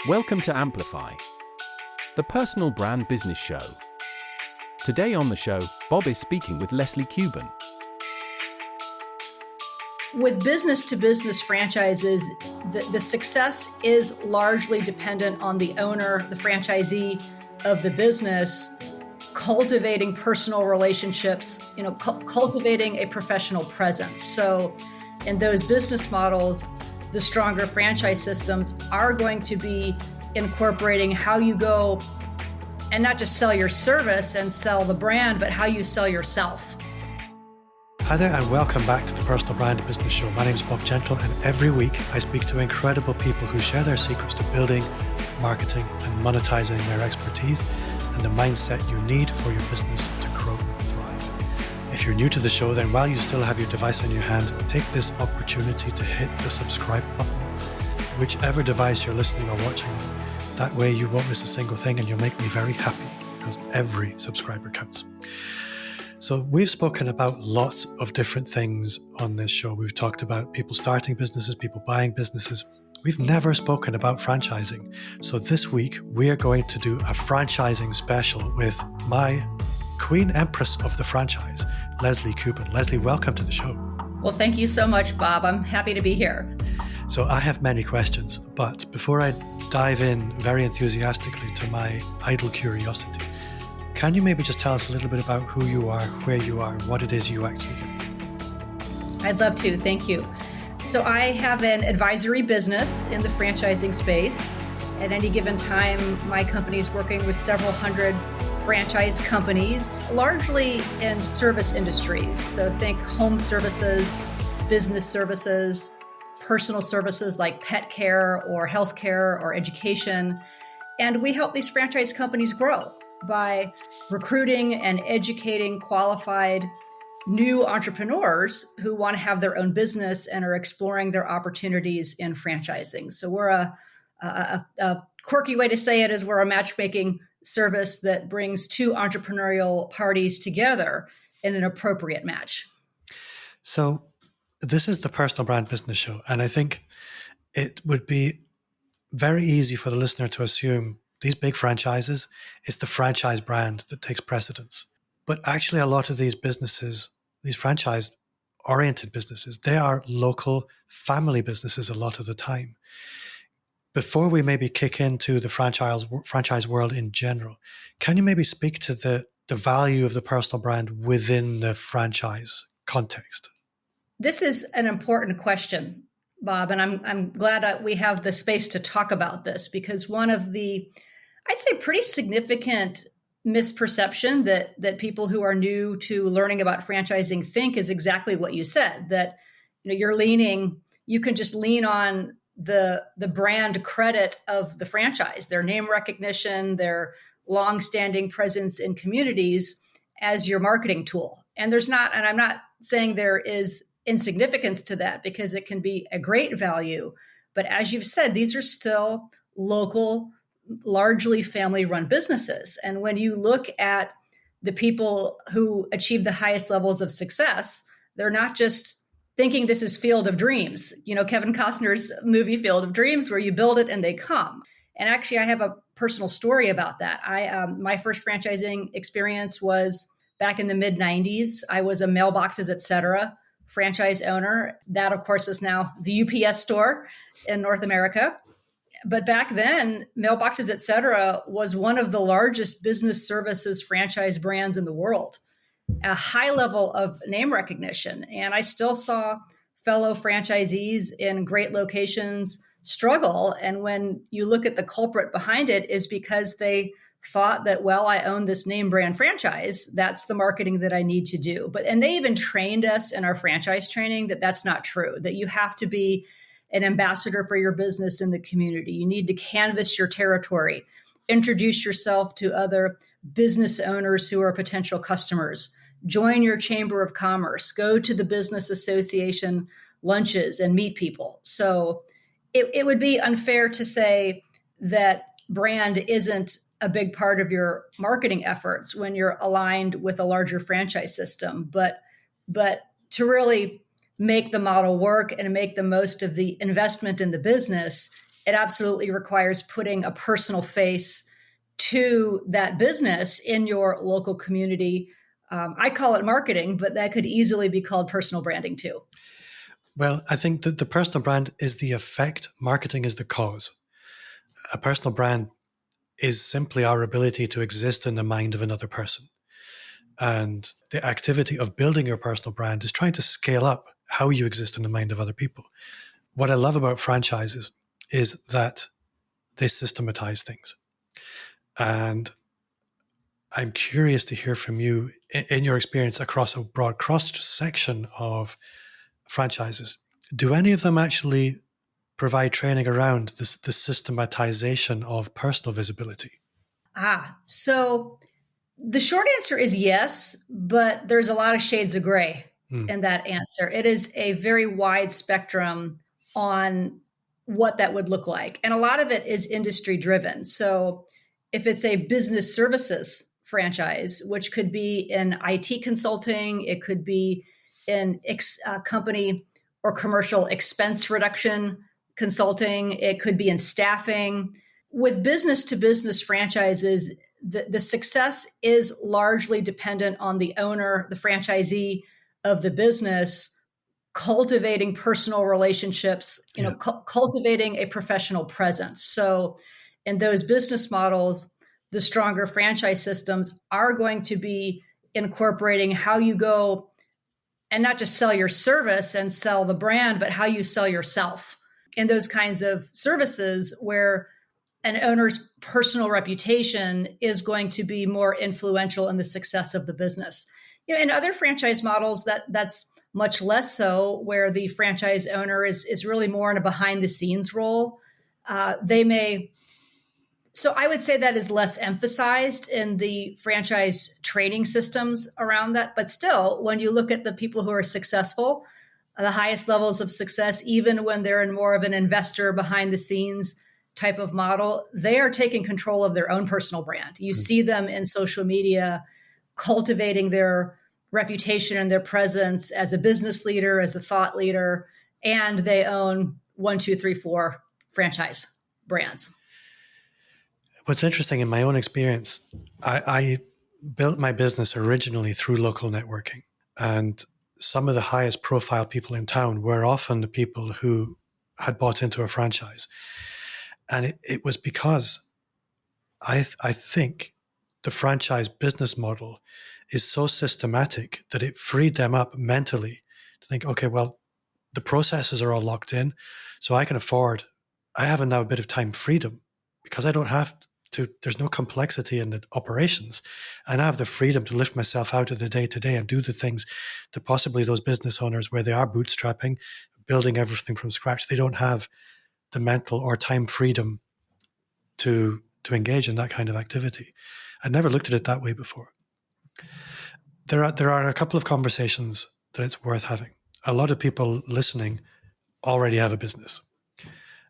Welcome to Amplify, the personal brand business show. Today on the show, Bob is speaking with Leslie Kuban. With business-to-business franchises, the success is largely dependent on the owner, the franchisee of the business, cultivating personal relationships, cultivating a professional presence. So in those business models, the stronger franchise systems are going to be incorporating how you go and not just sell your service and sell the brand, but how you sell yourself. Hi there and welcome back to the Personal Brand Business Show. My name is Bob Gentle and every week I speak to incredible people who share their secrets to building, marketing and monetizing their expertise and the mindset you need for your business to grow and thrive. If you're new to the show, then while you still have your device in your hand, take this opportunity to hit the subscribe button, whichever device you're listening or watching on. That way you won't miss a single thing and you'll make me very happy because every subscriber counts. So we've spoken about lots of different things on this show. We've talked about people starting businesses, people buying businesses. We've never spoken about franchising. So this week we are going to do a franchising special with my Queen Empress of the franchise, Leslie Kuban. Leslie, welcome to the show. Well, thank you so much, Bob. I'm happy to be here. So I have many questions, but before I dive in very enthusiastically to my idle curiosity, can you maybe just tell us a little bit about who you are, where you are, and what it is you actually do? I'd love to. Thank you. So I have an advisory business in the franchising space. At any given time, my company is working with several hundred franchise companies, largely in service industries. So think home services, business services, personal services like pet care or healthcare or education. And we help these franchise companies grow by recruiting and educating qualified new entrepreneurs who want to have their own business and are exploring their opportunities in franchising. So we're a quirky way to say it is we're a matchmaking service that brings two entrepreneurial parties together in an appropriate match. So this is the Personal Brand Business Show, and I think it would be very easy for the listener to assume these big franchises, it's the franchise brand that takes precedence. But actually a lot of these businesses, these franchise-oriented businesses, they are local family businesses a lot of the time. Before we maybe kick into the franchise world in general, can you maybe speak to the value of the personal brand within the franchise context? This is an important question, Bob, and I'm glad that we have the space to talk about this because one of the, I'd say, pretty significant misperception that people who are new to learning about franchising think is exactly what you said, that you can just lean on the brand credit of the franchise, their name recognition, their long-standing presence in communities as your marketing tool. And I'm not saying there is insignificance to that because it can be a great value. But as you've said, these are still local, largely family-run businesses. And when you look at the people who achieve the highest levels of success, they're not just thinking this is Field of Dreams, Kevin Costner's movie Field of Dreams, where you build it and they come. And actually, I have a personal story about that. My first franchising experience was back in the mid-90s. I was a Mailboxes Etc franchise owner. That, of course, is now the UPS store in North America. But back then, Mailboxes Etc was one of the largest business services franchise brands in the world, a high level of name recognition. And I still saw fellow franchisees in great locations struggle. And when you look at the culprit behind it is because they thought that, well, I own this name brand franchise. That's the marketing that I need to do. And they even trained us in our franchise training that that's not true, that you have to be an ambassador for your business in the community. You need to canvass your territory, introduce yourself to other business owners who are potential customers, join your chamber of commerce, go to the business association lunches and meet people. So it would be unfair to say that brand isn't a big part of your marketing efforts when you're aligned with a larger franchise system. But to really make the model work and make the most of the investment in the business, it absolutely requires putting a personal face to that business in your local community. I call it marketing, but that could easily be called personal branding too. Well, I think that the personal brand is the effect, marketing is the cause. A personal brand is simply our ability to exist in the mind of another person. And the activity of building your personal brand is trying to scale up how you exist in the mind of other people. What I love about franchises is that they systematize things. And I'm curious to hear from you in your experience across a broad cross-section of franchises. Do any of them actually provide training around the systematization of personal visibility? So the short answer is yes, but there's a lot of shades of gray in that answer. It is a very wide spectrum on what that would look like. And a lot of it is industry driven. So if it's a business services franchise, which could be in IT consulting, it could be in company or commercial expense reduction consulting, it could be in staffing. With business to business franchises, the success is largely dependent on the owner, the franchisee of the business, cultivating personal relationships, cultivating a professional presence. So in those business models, the stronger franchise systems are going to be incorporating how you go and not just sell your service and sell the brand, but how you sell yourself in those kinds of services where an owner's personal reputation is going to be more influential in the success of the business. In other franchise models, that's much less so, where the franchise owner is really more in a behind the scenes role. So I would say that is less emphasized in the franchise training systems around that. But still, when you look at the people who are successful, the highest levels of success, even when they're in more of an investor behind the scenes type of model, they are taking control of their own personal brand. You see them in social media cultivating their reputation and their presence as a business leader, as a thought leader, and they own 1, 2, 3, 4 franchise brands. What's interesting in my own experience, I built my business originally through local networking, and some of the highest profile people in town were often the people who had bought into a franchise. And it was because I think the franchise business model is so systematic that it freed them up mentally to think, okay, well, the processes are all locked in, so I have now a bit of time freedom because I don't have to, there's no complexity in the operations. And I have the freedom to lift myself out of the day to day and do the things that possibly those business owners, where they are bootstrapping, building everything from scratch, they don't have the mental or time freedom to engage in that kind of activity. I'd never looked at it that way before. There are a couple of conversations that it's worth having. A lot of people listening already have a business.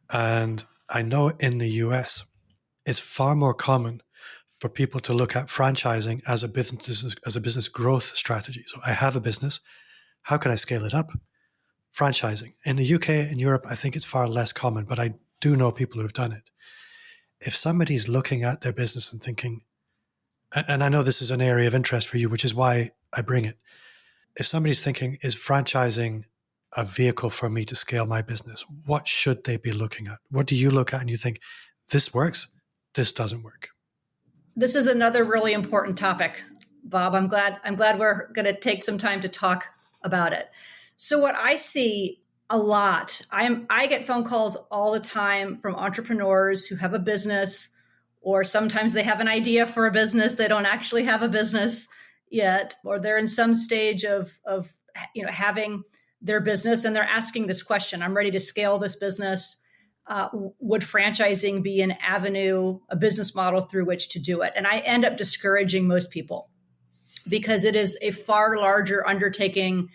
And I know in the US, it's far more common for people to look at franchising as a business growth strategy. So I have a business. How can I scale it up? Franchising. In the UK and Europe, I think it's far less common, but I do know people who've done it. If somebody's looking at their business and thinking, and I know this is an area of interest for you, which is why I bring it. If somebody's thinking, is franchising a vehicle for me to scale my business? What should they be looking at? What do you look at and you think, this works, this doesn't work? This is another really important topic, Bob. I'm glad we're going to take some time to talk about it. So what I see a lot, I get phone calls all the time from entrepreneurs who have a business, or sometimes they have an idea for a business. They don't actually have a business yet, or they're in some stage of having their business, and they're asking this question: I'm ready to scale this business. Would franchising be an avenue, a business model through which to do it? And I end up discouraging most people because it is a far larger undertaking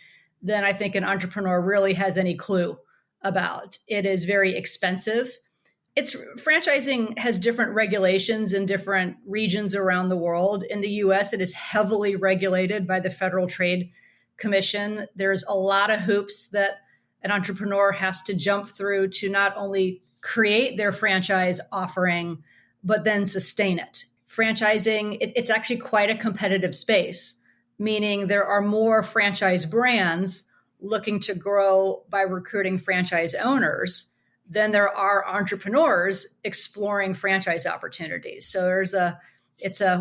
than I think an entrepreneur really has any clue about. It is very expensive. Franchising has different regulations in different regions around the world. In the US, it is heavily regulated by the Federal Trade Commission. There's a lot of hoops that an entrepreneur has to jump through to not only create their franchise offering, but then sustain it. Franchising, it's actually quite a competitive space, meaning there are more franchise brands looking to grow by recruiting franchise owners than there are entrepreneurs exploring franchise opportunities. So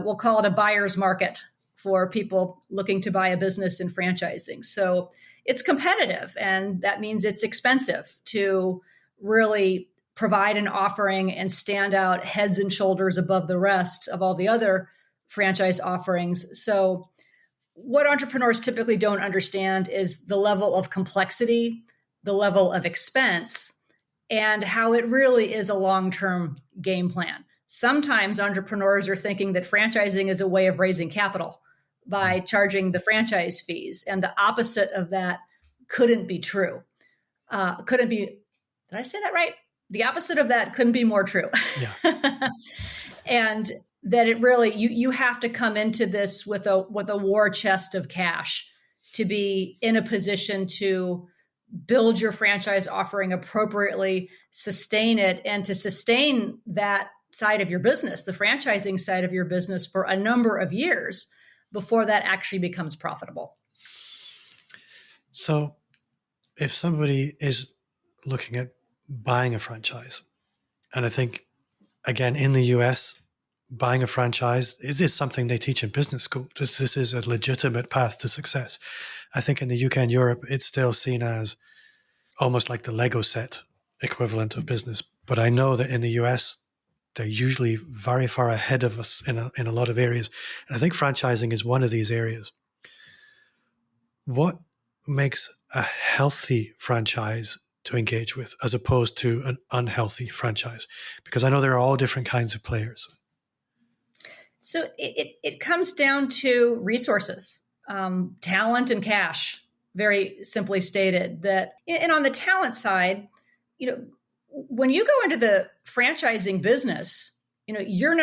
we'll call it a buyer's market for people looking to buy a business in franchising. So it's competitive, and that means it's expensive to really provide an offering and stand out heads and shoulders above the rest of all the other franchise offerings. So what entrepreneurs typically don't understand is the level of complexity, the level of expense, and how it really is a long-term game plan. Sometimes entrepreneurs are thinking that franchising is a way of raising capital by charging the franchise fees. And the opposite of that couldn't be true. Did I say that right? The opposite of that couldn't be more true. Yeah. And that it really, you have to come into this with a war chest of cash to be in a position to build your franchise offering appropriately, sustain it, and to sustain that side of your business, the franchising side of your business, for a number of years before that actually becomes profitable. So if somebody is looking at buying a franchise, and I think, again, in the US, buying a franchise, it is something they teach in business school. This is a legitimate path to success. I think in the UK and Europe, it's still seen as almost like the Lego set equivalent of business. But I know that in the US, they're usually very far ahead of us in a lot of areas. And I think franchising is one of these areas. What makes a healthy franchise to engage with as opposed to an unhealthy franchise? Because I know there are all different kinds of players. So it comes down to resources, talent and cash, very simply stated. And on the talent side, when you go into the franchising business, you are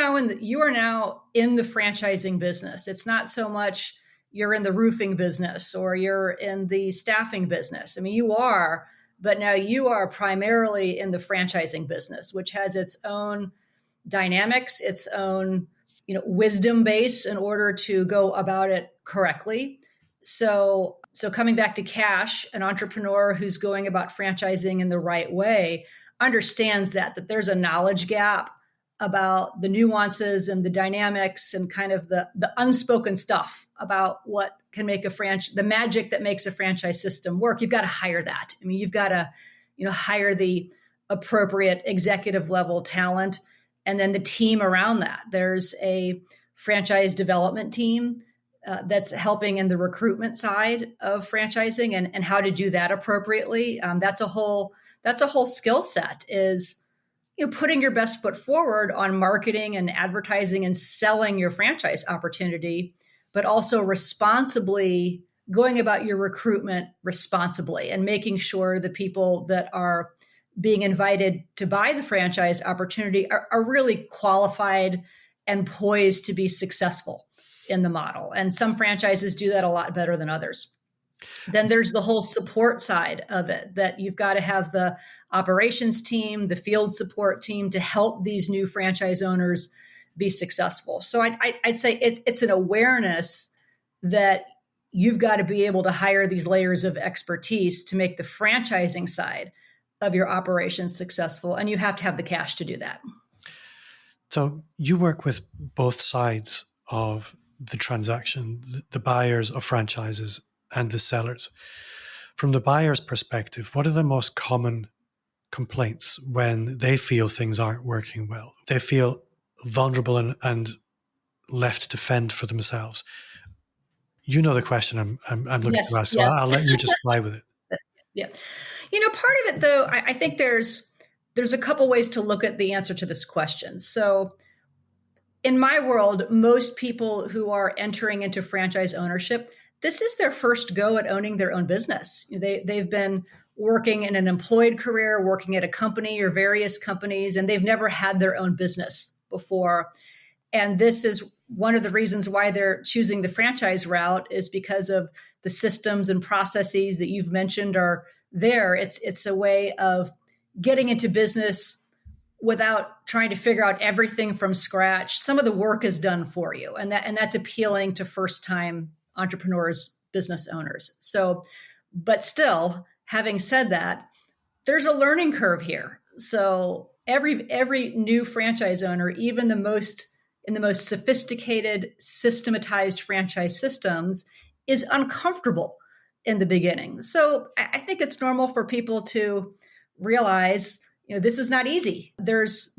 now in the franchising business. It's not so much you're in the roofing business or you're in the staffing business. I mean, you are, but now you are primarily in the franchising business, which has its own dynamics, its own wisdom base in order to go about it correctly. So coming back to cash, an entrepreneur who's going about franchising in the right way understands that there's a knowledge gap about the nuances and the dynamics and kind of the unspoken stuff about what can make the magic that makes a franchise system work. You've got to hire that. I mean, you've got to, hire the appropriate executive level talent and then the team around that. There's a franchise development team that's helping in the recruitment side of franchising and how to do that appropriately. That's a whole skill set, is putting your best foot forward on marketing and advertising and selling your franchise opportunity, but also responsibly going about your recruitment responsibly and making sure the people that are being invited to buy the franchise opportunity are really qualified and poised to be successful in the model. And some franchises do that a lot better than others. Then there's the whole support side of it, that you've got to have the operations team, the field support team to help these new franchise owners be successful. So I'd say it's an awareness that you've got to be able to hire these layers of expertise to make the franchising side of your operations successful. And you have to have the cash to do that. So you work with both sides of the transaction, the buyers of franchises and the sellers. From the buyer's perspective, what are the most common complaints when they feel things aren't working well? They feel vulnerable and left to fend for themselves. You know the question I'm looking to ask, so I'll let you just fly with it. Yeah. Part of it, though, I think there's a couple ways to look at the answer to this question. So in my world, most people who are entering into franchise ownership, this is their first go at owning their own business. They've been working in an employed career, working at a company or various companies, and they've never had their own business before. And this is one of the reasons why they're choosing the franchise route, is because of the systems and processes that you've mentioned are there. It's a way of getting into business without trying to figure out everything from scratch. Some of the work is done for you. And that's appealing to first-time entrepreneurs, business owners. So, but still, having said that, there's a learning curve here. So every new franchise owner, even in the most sophisticated, systematized franchise systems, is uncomfortable in the beginning. So I think it's normal for people to realize, this is not easy. There's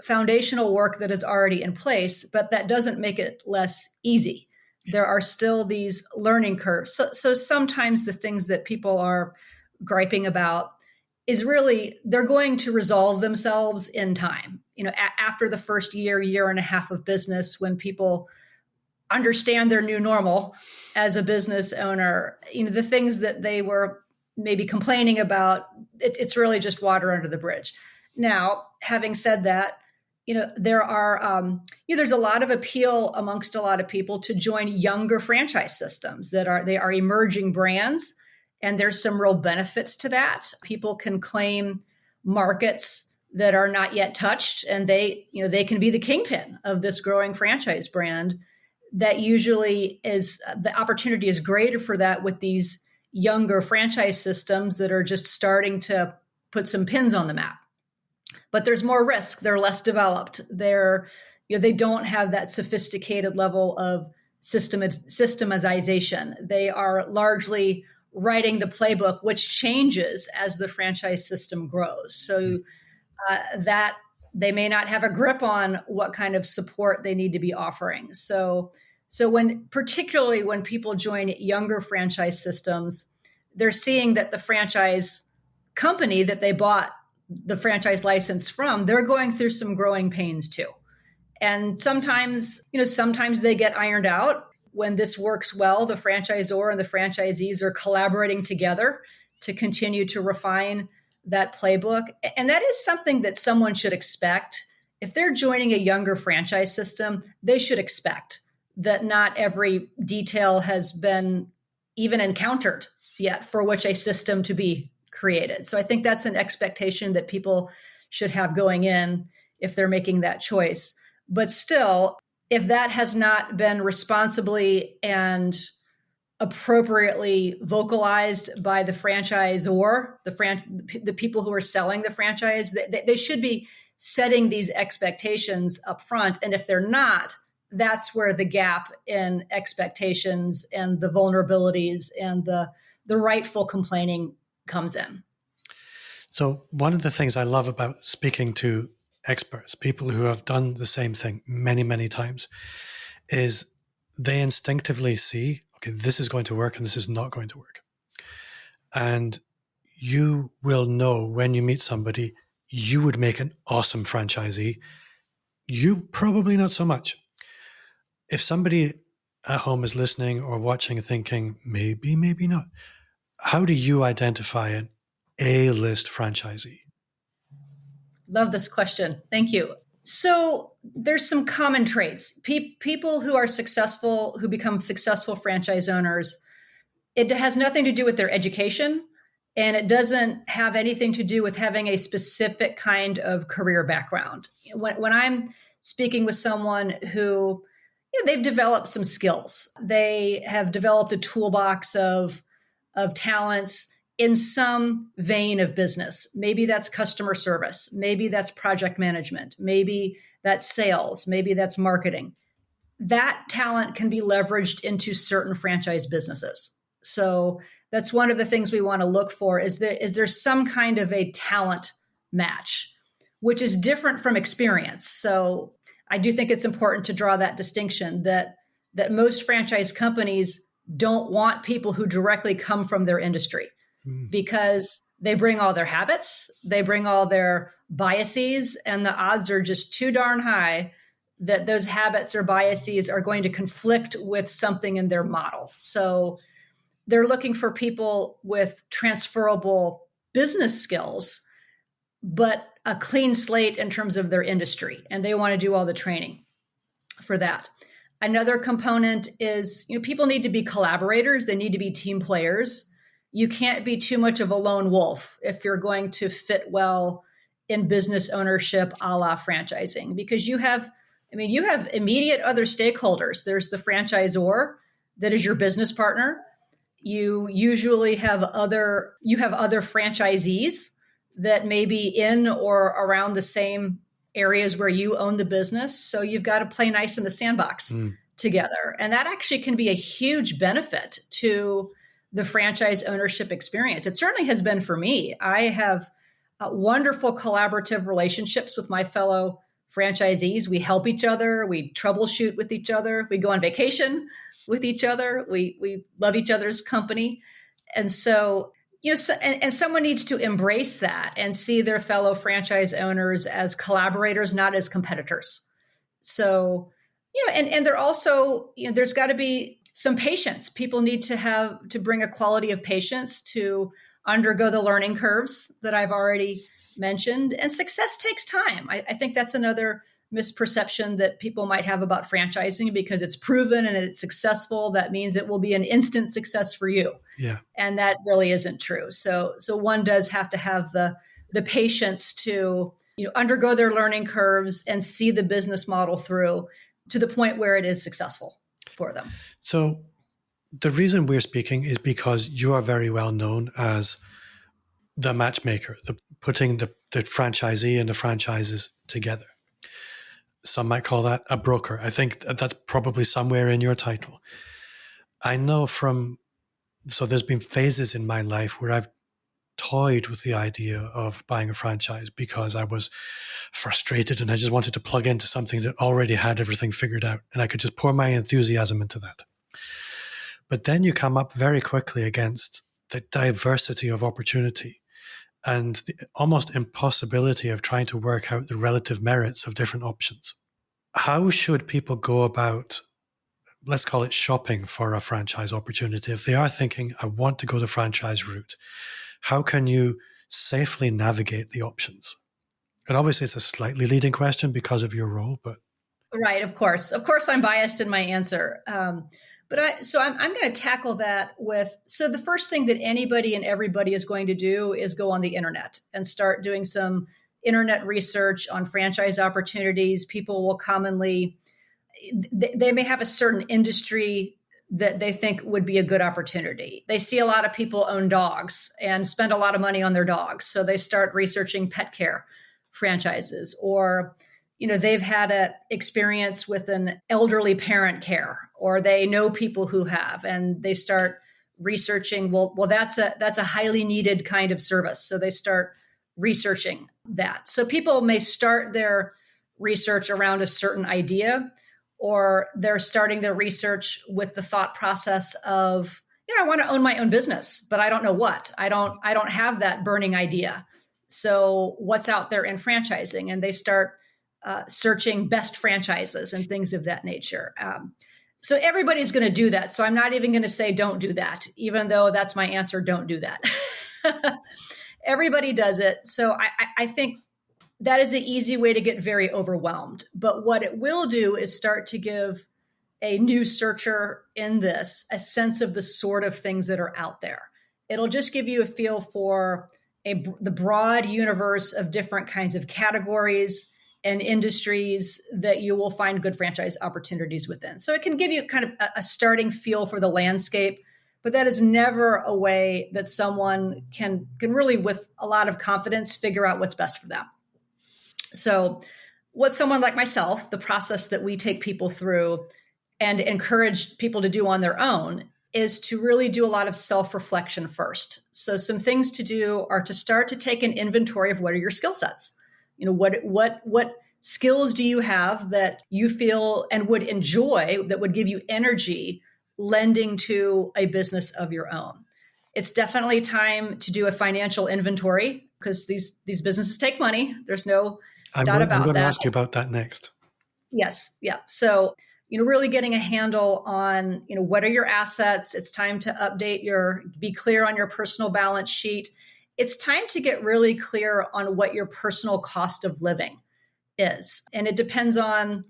foundational work that is already in place, but that doesn't make it less easy. There are still these learning curves. So sometimes the things that people are griping about is really, they're going to resolve themselves in time. After the first year and a half of business, when people understand their new normal as a business owner, the things that they were maybe complaining about, it's really just water under the bridge. Now, having said that, there are, there's a lot of appeal amongst a lot of people to join younger franchise systems they are emerging brands. And there's some real benefits to that. People can claim markets that are not yet touched, and they can be the kingpin of this growing franchise brand. That usually is, the opportunity is greater for that with these younger franchise systems that are just starting to put some pins on the map. But there's more risk. They're less developed. They don't have that sophisticated level of systematization. They are largely writing the playbook, which changes as the franchise system grows. So that they may not have a grip on what kind of support they need to be offering. So particularly when people join younger franchise systems, they're seeing that the franchise company that they bought the franchise license from, they're going through some growing pains too. And sometimes they get ironed out. When this works well, the franchisor and the franchisees are collaborating together to continue to refine that playbook. And that is something that someone should expect. If they're joining a younger franchise system, they should expect that not every detail has been even encountered yet for which a system to be created. So I think that's an expectation that people should have going in if they're making that choice. But still, if that has not been responsibly and appropriately vocalized by the franchisor, the people who are selling the franchise, they should be setting these expectations up front. And if they're not, that's where the gap in expectations and the vulnerabilities and the rightful complaining comes in. So one of the things I love about speaking to experts, people who have done the same thing many, many times, is they instinctively see, okay, this is going to work and this is not going to work. And you will know when you meet somebody, you would make an awesome franchisee. You probably not so much. If somebody at home is listening or watching thinking, maybe, maybe not, how do you identify an A-list franchisee? Love this question. Thank you. So there's some common traits. People who are successful, who become successful franchise owners, it has nothing to do with their education, and it doesn't have anything to do with having a specific kind of career background. When I'm speaking with someone who, they've developed some skills, they have developed a toolbox of talents in some vein of business. Maybe that's customer service. Maybe that's project management. Maybe that's sales. Maybe that's marketing. That talent can be leveraged into certain franchise businesses. So that's one of the things we want to look for is there some kind of a talent match, which is different from experience. So I do think it's important to draw that distinction that most franchise companies don't want people who directly come from their industry, because they bring all their habits, they bring all their biases, and the odds are just too darn high that those habits or biases are going to conflict with something in their model. So they're looking for people with transferable business skills, but a clean slate in terms of their industry, and they want to do all the training for that. Another component is, people need to be collaborators. They need to be team players. You can't be too much of a lone wolf if you're going to fit well in business ownership a la franchising, because you have immediate other stakeholders. There's the franchisor that is your business partner. You usually have other franchisees that may be in or around the same areas where you own the business. So you've got to play nice in the sandbox together. And that actually can be a huge benefit to the franchise ownership experience. It certainly has been for me. I have wonderful collaborative relationships with my fellow franchisees. We help each other. We troubleshoot with each other. We go on vacation with each other. We love each other's company. And so, and someone needs to embrace that and see their fellow franchise owners as collaborators, not as competitors. So, and they're also, there's got to be some patience. People need to bring a quality of patience to undergo the learning curves that I've already mentioned. And success takes time. I think that's another misperception that people might have about franchising, because it's proven and it's successful. That means it will be an instant success for you. Yeah. And that really isn't true. So one does have to have the patience to undergo their learning curves and see the business model through to the point where it is successful for them. So the reason we're speaking is because you are very well known as the matchmaker, putting the franchisee and the franchises together. Some might call that a broker. I think that's probably somewhere in your title. I know so there's been phases in my life where I've toyed with the idea of buying a franchise because I was frustrated and I just wanted to plug into something that already had everything figured out and I could just pour my enthusiasm into that. But then you come up very quickly against the diversity of opportunity and the almost impossibility of trying to work out the relative merits of different options. How should people go about, let's call it shopping for a franchise opportunity? If they are thinking, I want to go the franchise route, how can you safely navigate the options? And obviously it's a slightly leading question because of your role, but. Right, of course. Of course, I'm biased in my answer. I'm going to tackle that so the first thing that anybody and everybody is going to do is go on the internet and start doing some internet research on franchise opportunities. People will commonly, they may have a certain industry that they think would be a good opportunity. They see a lot of people own dogs and spend a lot of money on their dogs. So they start researching pet care franchises, or they've had an experience with an elderly parent care, or they know people who have, and they start researching, well, that's a highly needed kind of service. So they start researching that. So people may start their research around a certain idea, or they're starting their research with the thought process of, I want to own my own business, but I don't know what. I don't have that burning idea. So what's out there in franchising? And they start searching best franchises and things of that nature. So everybody's going to do that. So I'm not even going to say don't do that, even though that's my answer, don't do that. Everybody does it. So I think that is an easy way to get very overwhelmed. But what it will do is start to give a new searcher in this a sense of the sort of things that are out there. It'll just give you a feel for the broad universe of different kinds of categories and industries that you will find good franchise opportunities within. So it can give you kind of a starting feel for the landscape, but that is never a way that someone can really, with a lot of confidence, figure out what's best for them. So what someone like myself, the process that we take people through and encourage people to do on their own, is to really do a lot of self-reflection first. So some things to do are to start to take an inventory of what are your skill sets. What skills do you have that you feel and would enjoy, that would give you energy lending to a business of your own? It's definitely time to do a financial inventory, because these businesses take money. There's no doubt about that. I'm going to ask you about that next. Yes. Yeah. So, really getting a handle on, what are your assets? It's time to be clear on your personal balance sheet. It's time to get really clear on what your personal cost of living is. And it depends on,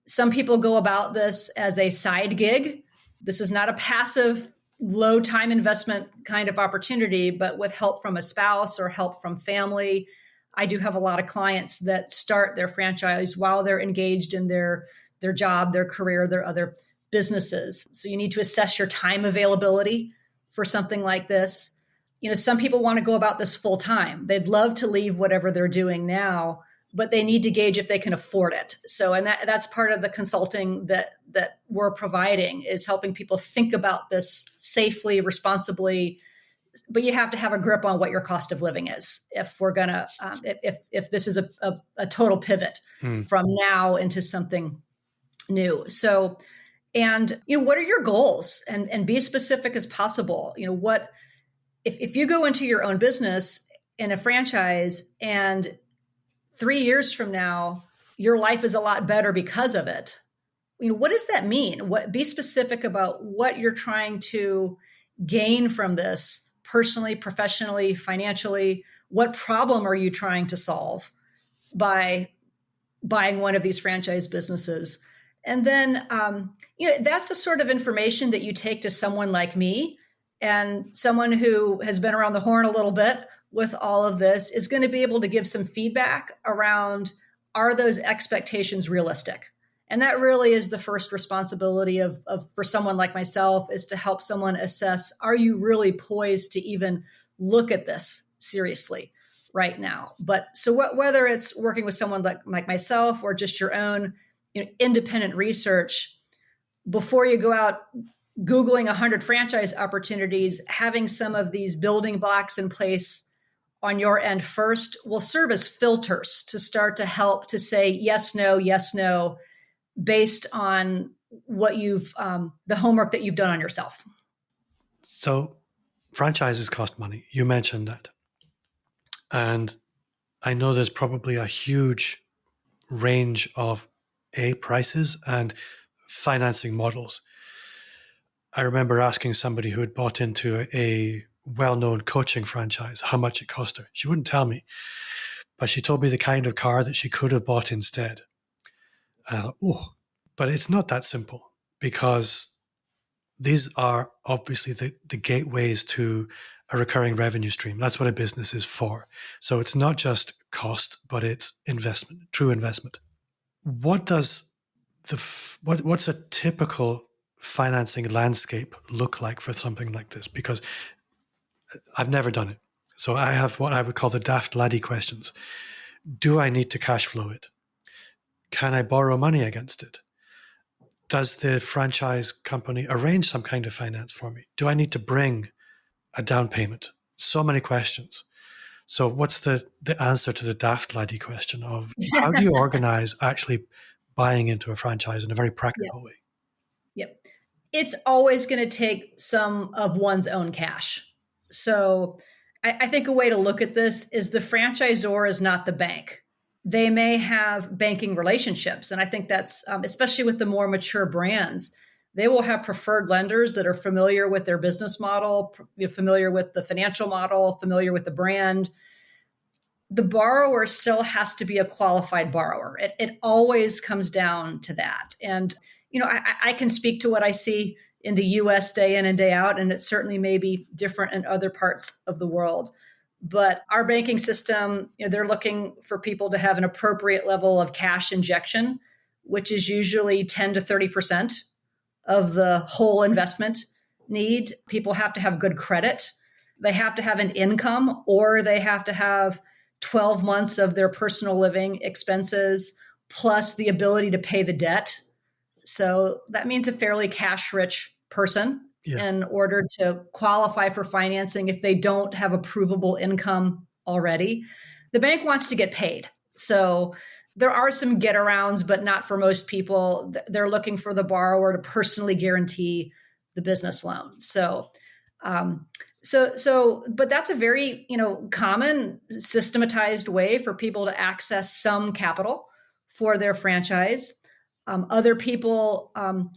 some people go about this as a side gig. This is not a passive, low time investment kind of opportunity, but with help from a spouse or help from family, I do have a lot of clients that start their franchise while they're engaged in their job, their career, their other businesses. So you need to assess your time availability for something like this. Some people want to go about this full time. They'd love to leave whatever they're doing now, but they need to gauge if they can afford it. So, and that's part of the consulting that we're providing, is helping people think about this safely, responsibly. But you have to have a grip on what your cost of living is if we're gonna, if this is a total pivot from now into something new. So, and what are your goals? And be as specific as possible. What if you go into your own business in a franchise and 3 years from now, your life is a lot better because of it. What does that mean? Be specific about what you're trying to gain from this personally, professionally, financially. What problem are you trying to solve by buying one of these franchise businesses? And then, that's the sort of information that you take to someone like me, and someone who has been around the horn a little bit with all of this is going to be able to give some feedback around, are those expectations realistic? And that really is the first responsibility of for someone like myself, is to help someone assess, are you really poised to even look at this seriously right now? But so whether it's working with someone like myself or just your own independent research, before you go out Googling 100 franchise opportunities, having some of these building blocks in place on your end first will serve as filters to start to help to say yes, no, based on what you've, the homework that you've done on yourself. So franchises cost money. You mentioned that. And I know there's probably a huge range of prices and financing models. I remember asking somebody who had bought into a well-known coaching franchise how much it cost her. She wouldn't tell me, but she told me the kind of car that she could have bought instead. And I thought, but it's not that simple, because these are obviously the gateways to a recurring revenue stream. That's what a business is for. So it's not just cost, but it's investment, true investment. What's a typical financing landscape look like for something like this? Because I've never done it. So I have what I would call the daft laddie questions. Do I need to cash flow it? Can I borrow money against it? Does the franchise company arrange some kind of finance for me? Do I need to bring a down payment? So many questions. So what's the answer to the daft laddie question of how do you organize actually buying into a franchise in a very practical way? Yep. It's always going to take some of one's own cash. So I think a way to look at this is the franchisor is not the bank. They may have banking relationships. And I think that's, especially with the more mature brands, they will have preferred lenders that are familiar with their business model, familiar with the financial model, familiar with the brand. The borrower still has to be a qualified borrower. It always comes down to that. And, I can speak to what I see in the US day in and day out, and it certainly may be different in other parts of the world. But our banking system, they're looking for people to have an appropriate level of cash injection, which is usually 10 to 30% of the whole investment need. People have to have good credit. They have to have an income, or they have to have 12 months of their personal living expenses, plus the ability to pay the debt. So that means a fairly cash-rich person in order to qualify for financing if they don't have a provable income already. The bank wants to get paid. So there are some get-arounds, but not for most people. They're looking for the borrower to personally guarantee the business loan. But that's a very, common systematized way for people to access some capital for their franchise. Other people,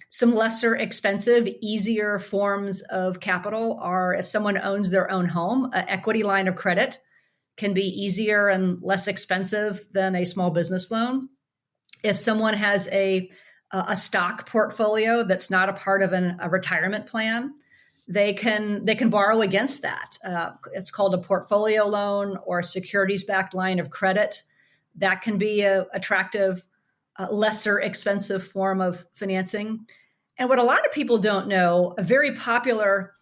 some lesser expensive, easier forms of capital are if someone owns their own home, an equity line of credit can be easier and less expensive than a small business loan. If someone has a stock portfolio that's not a part of a retirement plan, they can borrow against that. It's called a portfolio loan or a securities-backed line of credit. That can be a attractive, lesser expensive form of financing. And what a lot of people don't know, a very popular,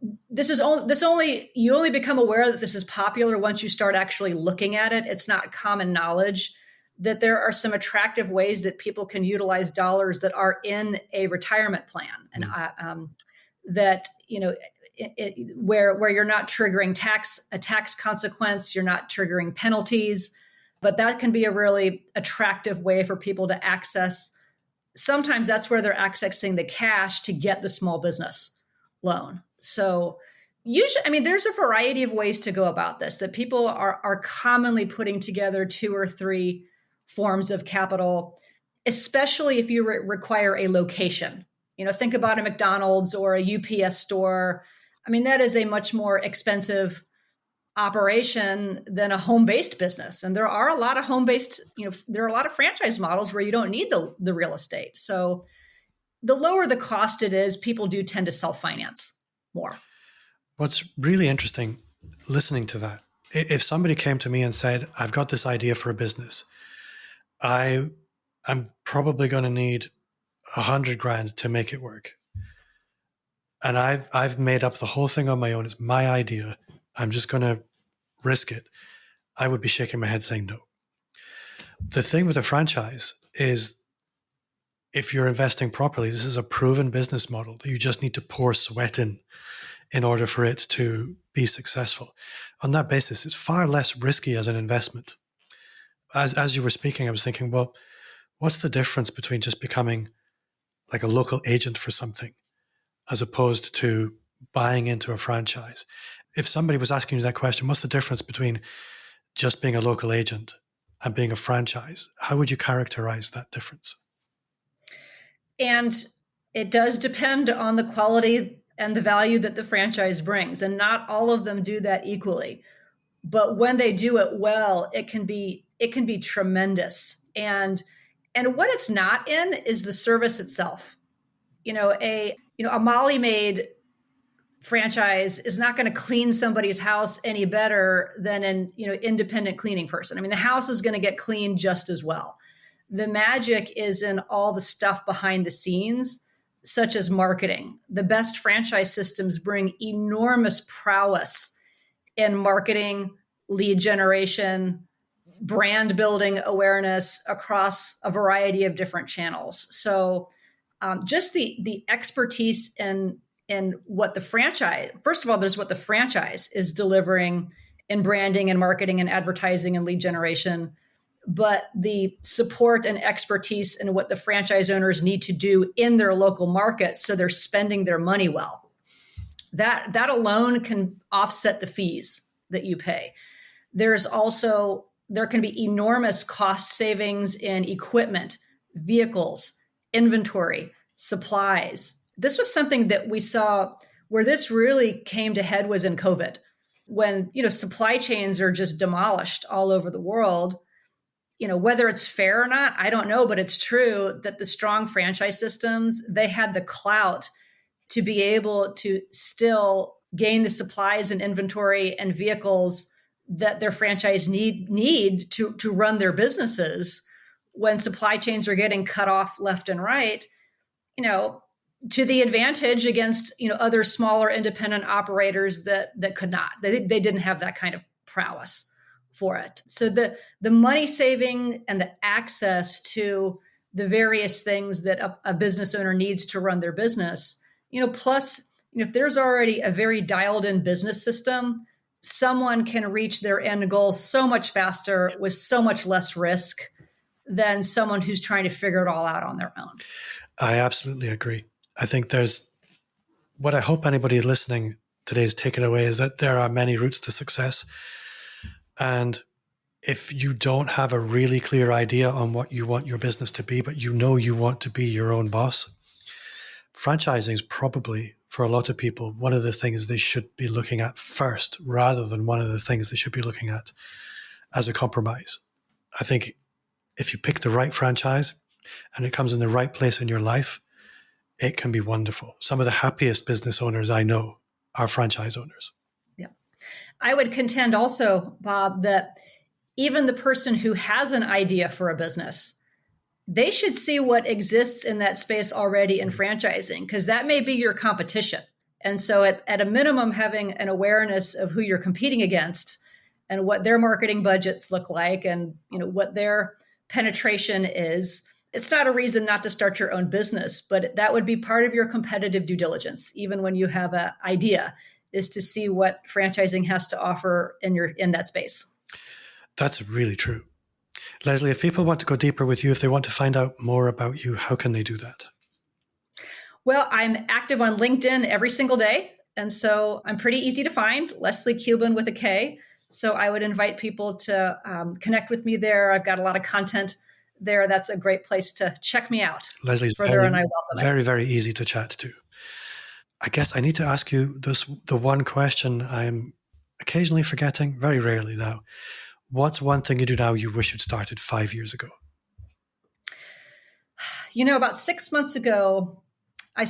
you only become aware that this is popular once you start actually looking at it. It's not common knowledge that there are some attractive ways that people can utilize dollars that are in a retirement plan, and that where you're not triggering a tax consequence, you're not triggering penalties, but that can be a really attractive way for people to access. Sometimes that's where they're accessing the cash to get the small business loan. So usually, there's a variety of ways to go about this, that people are commonly putting together 2 or 3 forms of capital, especially if you require a location. Think about a McDonald's or a UPS store. That is a much more expensive operation than a home-based business. And there are a lot of home-based, there are a lot of franchise models where you don't need the real estate. So the lower the cost it is, people do tend to self-finance more. What's really interesting listening to that, if somebody came to me and said, I've got this idea for a business, I'm probably going to need $100,000 to make it work. And I've made up the whole thing on my own. It's my idea. I'm just going to risk it. I would be shaking my head saying no. The thing with a franchise is, if you're investing properly, this is a proven business model that you just need to pour sweat in order for it to be successful. On that basis, it's far less risky as an investment. As you were speaking, I was thinking, well, what's the difference between just becoming like a local agent for something as opposed to buying into a franchise? If somebody was asking you that question, what's the difference between just being a local agent and being a franchise? How would you characterize that difference? And it does depend on the quality and the value that the franchise brings. And not all of them do that equally. But when they do it well, it can be tremendous. And what it's not in is the service itself. A Molly-Maid franchise is not going to clean somebody's house any better than an independent cleaning person. The house is going to get cleaned just as well. The magic is in all the stuff behind the scenes, such as marketing. The best franchise systems bring enormous prowess in marketing, lead generation, brand building awareness across a variety of different channels. So just the expertise in what the franchise, first of all, there's what the franchise is delivering in branding and marketing and advertising and lead generation, but the support and expertise in what the franchise owners need to do in their local market so they're spending their money well. That alone can offset the fees that you pay. There can be enormous cost savings in equipment, vehicles, inventory, supplies. This was something that we saw where this really came to head was in COVID, when supply chains are just demolished all over the world. Whether it's fair or not, I don't know, but it's true that the strong franchise systems, they had the clout to be able to still gain the supplies and inventory and vehicles that their franchise need to run their businesses when supply chains are getting cut off left and right, to the advantage against, other smaller independent operators that could not. They didn't have that kind of prowess for it. So the money saving and the access to the various things that a business owner needs to run their business, plus, if there's already a very dialed in business system, someone can reach their end goal so much faster with so much less risk than someone who's trying to figure it all out on their own. I absolutely agree. I think what I hope anybody listening today is taken away is that there are many routes to success. And if you don't have a really clear idea on what you want your business to be, but you want to be your own boss, franchising is probably, for a lot of people, one of the things they should be looking at first, rather than one of the things they should be looking at as a compromise. I think if you pick the right franchise and it comes in the right place in your life, it can be wonderful. Some of the happiest business owners I know are franchise owners. Yeah. I would contend also, Bob, that even the person who has an idea for a business, they should see what exists in that space already in franchising, because that may be your competition. And so at a minimum, having an awareness of who you're competing against and what their marketing budgets look like and what their penetration is. It's not a reason not to start your own business, but that would be part of your competitive due diligence, even when you have an idea, is to see what franchising has to offer in that space. That's really true. Leslie, if people want to go deeper with you, if they want to find out more about you, how can they do that? Well, I'm active on LinkedIn every single day. And so I'm pretty easy to find, Leslie Kuban with a K. So I would invite people to connect with me there. I've got a lot of content there. That's a great place to check me out. Leslie's very, very easy to chat to. I guess I need to ask you the one question I'm occasionally forgetting, very rarely now. What's one thing you do now you wish you'd started 5 years ago? About 6 months ago, I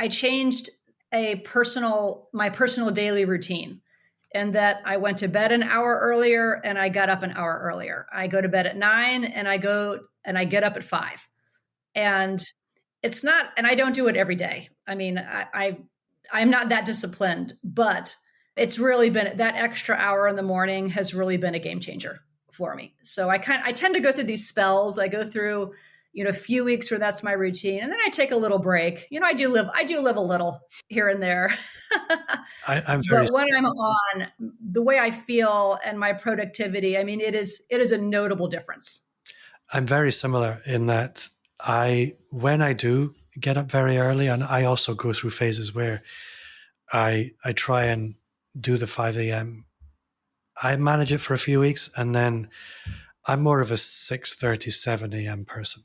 changed my personal daily routine, and that I went to bed an hour earlier and I got up an hour earlier. I go to bed at 9 and I get up at 5. And I don't do it every day. I mean, I'm not that disciplined, but it's really been that extra hour in the morning has really been a game changer for me. So I tend to go through these spells. I go through, a few weeks where that's my routine, and then I take a little break. I do live a little here and there. But when I'm on, the way I feel and my productivity, I mean, it is a notable difference. I'm very similar in that when I do get up very early, and I also go through phases where I try and do the 5 a.m. I manage it for a few weeks, and then I'm more of a 6:30, 7 a.m. person.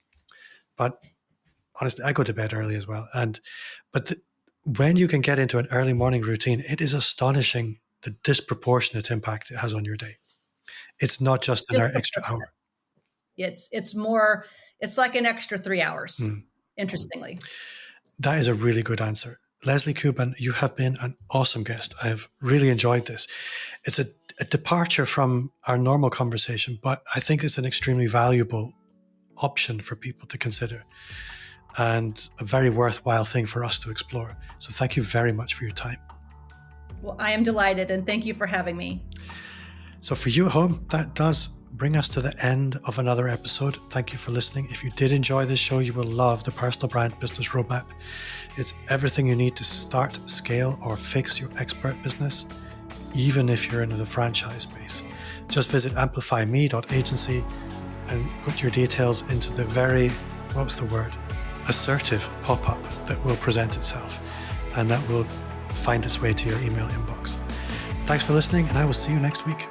But honestly, I go to bed early as well. But when you can get into an early morning routine, it is astonishing the disproportionate impact it has on your day. It's not just an extra hour. It's more. It's like an extra 3 hours. Interestingly, that is a really good answer. Leslie Kuban, you have been an awesome guest. I have really enjoyed this. It's a departure from our normal conversation, but I think it's an extremely valuable option for people to consider and a very worthwhile thing for us to explore. So thank you very much for your time. Well, I am delighted, and thank you for having me. So for you at home, that does bring us to the end of another episode. Thank you for listening. If you did enjoy this show, you will love the Personal Brand Business Roadmap. It's everything you need to start, scale, or fix your expert business, even if you're in the franchise space. Just visit amplifyme.agency and put your details into the very, assertive pop-up that will present itself, and that will find its way to your email inbox. Thanks for listening, and I will see you next week.